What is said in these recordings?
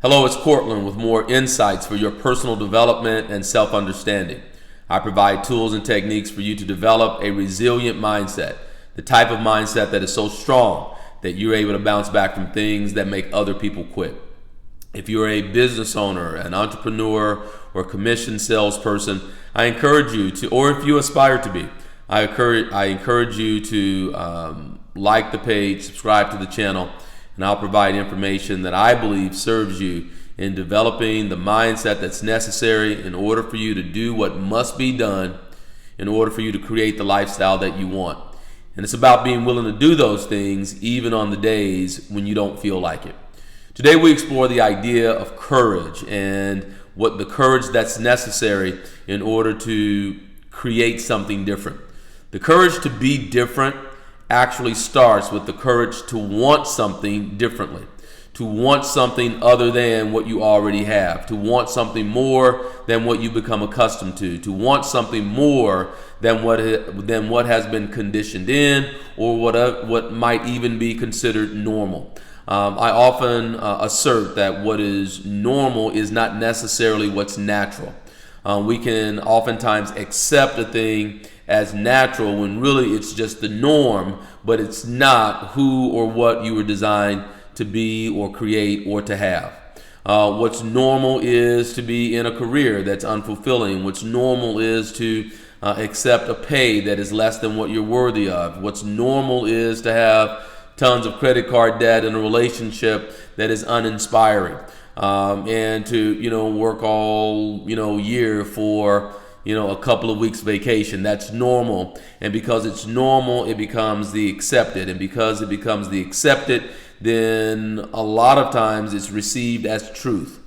Hello, it's Courtland with more insights for your personal development and self-understanding. I provide tools and techniques for you to develop a resilient mindset, the type of mindset that is so strong that you're able to bounce back from things that make other people quit. If you're a business owner, an entrepreneur, or commission salesperson, I encourage you to, or if you aspire to be, I encourage you to like the page, subscribe to the channel, and I'll provide information that I believe serves you in developing the mindset that's necessary in order for you to do what must be done in order for you to create the lifestyle that you want. And it's about being willing to do those things even on the days when you don't feel like it. Today we explore the idea of courage and what the courage that's necessary in order to create something different. The courage to be different actually starts with the courage to want something differently, to want something other than what you already have, to want something more than what you become accustomed to want something more than what has been conditioned in, or what might even be considered normal. I often assert that what is normal is not necessarily what's natural. We can oftentimes accept a thing as natural when really it's just the norm, but it's not who or what you were designed to be or create or to have. What's normal is to be in a career that's unfulfilling. What's normal is to accept a pay that is less than what you're worthy of. What's normal is to have tons of credit card debt in a relationship that is uninspiring. And to work all year for a couple of weeks vacation. That's normal. And because it's normal, it becomes the accepted. And because it becomes the accepted, then a lot of times it's received as truth.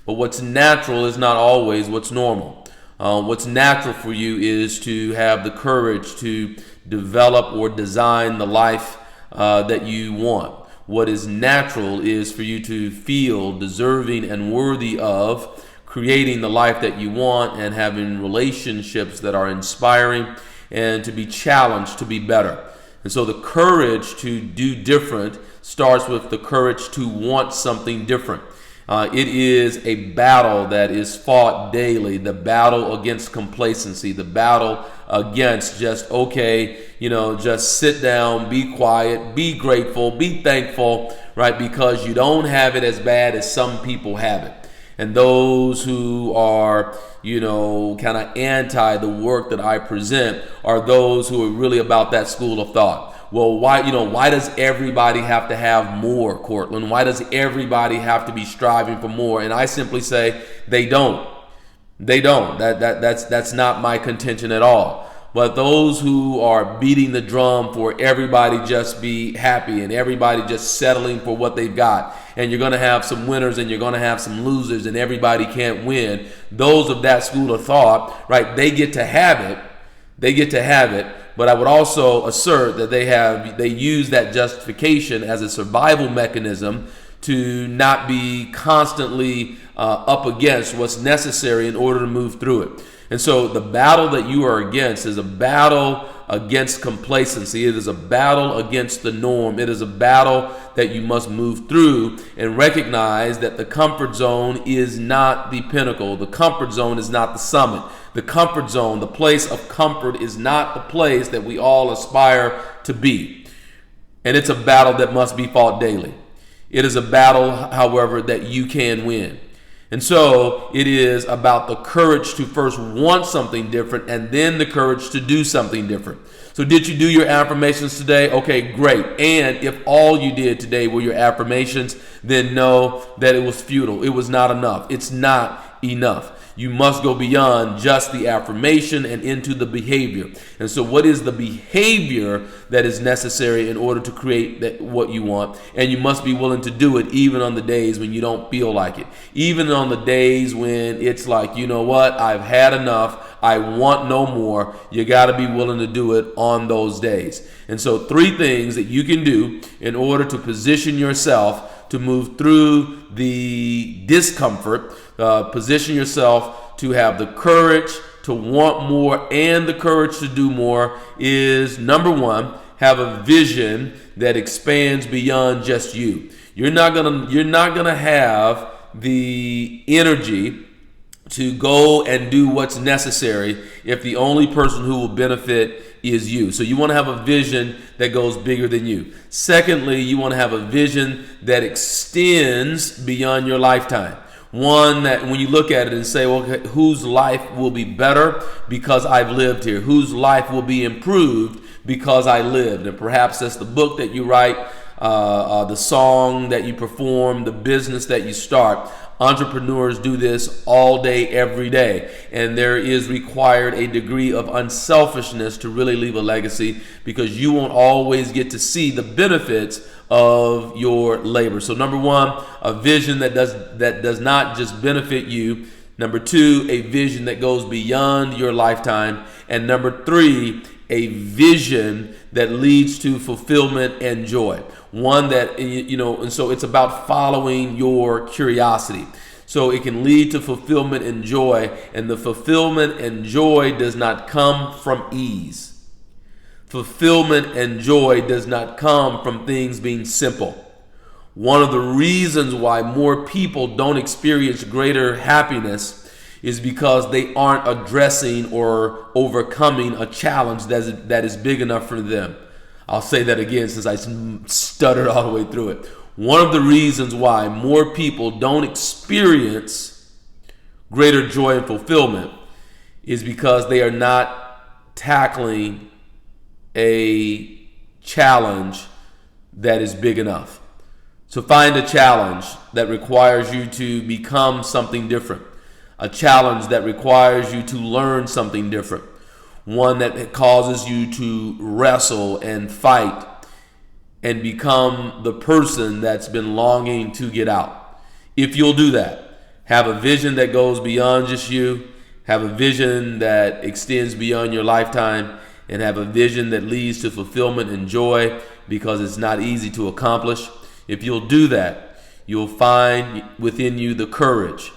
But what's natural is not always what's normal. What's natural for you is to have the courage to develop or design the life that you want. What is natural is for you to feel deserving and worthy of creating the life that you want and having relationships that are inspiring and to be challenged to be better. And so the courage to do different starts with the courage to want something different. It is a battle that is fought daily, the battle against complacency, the battle against just sit down, be quiet, be grateful, be thankful, right? Because you don't have it as bad as some people have it. And those who are, kind of anti the work that I present are those who are really about that school of thought. Well, why does everybody have to have more, Courtland? Why does everybody have to be striving for more? And I simply say they don't. They don't. That's not my contention at all. But those who are beating the drum for everybody just be happy and everybody just settling for what they've got, and you're going to have some winners and you're going to have some losers and everybody can't win, those of that school of thought, right, they get to have it. They get to have it. But I would also assert that they use that justification as a survival mechanism to not be constantly up against what's necessary in order to move through it. And so the battle that you are against is a battle against complacency. It is a battle against the norm. It is a battle that you must move through and recognize that the comfort zone is not the pinnacle. The comfort zone is not the summit. The comfort zone, the place of comfort, is not the place that we all aspire to be. And it's a battle that must be fought daily. It is a battle, however, that you can win. And so it is about the courage to first want something different and then the courage to do something different. So did you do your affirmations today? Okay, great. And if all you did today were your affirmations, then know that it was futile. It was not enough. It's not enough. You must go beyond just the affirmation and into the behavior. And so what is the behavior that is necessary in order to create what you want? And you must be willing to do it even on the days when you don't feel like it. Even on the days when it's like, you know what, I've had enough, I want no more. You got to be willing to do it on those days. And so 3 things that you can do in order to position yourself to move through the discomfort, position yourself to have the courage to want more and the courage to do more is, number 1, have a vision that expands beyond just you. You're not gonna have the energy to go and do what's necessary if the only person who will benefit is you. So you want to have a vision that goes bigger than you. Secondly, you want to have a vision that extends beyond your lifetime. One that when you look at it and say, well, whose life will be better because I've lived here? Whose life will be improved because I lived? And perhaps that's the book that you write, the song that you perform, the business that you start. Entrepreneurs do this all day, every day. And there is required a degree of unselfishness to really leave a legacy, because you won't always get to see the benefits of your labor. So number one, a vision that does not just benefit you. Number two, a vision that goes beyond your lifetime. And number three, a vision that leads to fulfillment and joy. One that, and so it's about following your curiosity. So it can lead to fulfillment and joy, and the fulfillment and joy does not come from ease. Fulfillment and joy does not come from things being simple. One of the reasons why more people don't experience greater happiness is because they aren't addressing or overcoming a challenge that is big enough for them. I'll say that again since I stuttered all the way through it. One of the reasons why more people don't experience greater joy and fulfillment is because they are not tackling a challenge that is big enough. So find a challenge that requires you to become something different. A challenge that requires you to learn something different. One that causes you to wrestle and fight and become the person that's been longing to get out. If you'll do that, have a vision that goes beyond just you, have a vision that extends beyond your lifetime, and have a vision that leads to fulfillment and joy, because it's not easy to accomplish. If you'll do that, you'll find within you the courage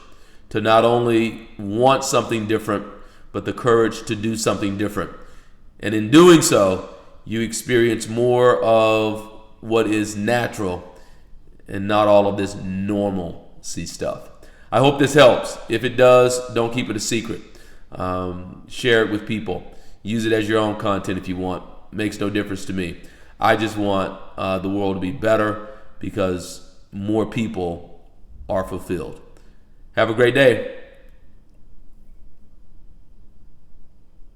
to not only want something different, but the courage to do something different. And in doing so, you experience more of what is natural and not all of this normalcy stuff. I hope this helps. If it does, don't keep it a secret. Share it with people. Use it as your own content if you want. Makes no difference to me. I just want the world to be better because more people are fulfilled. Have a great day.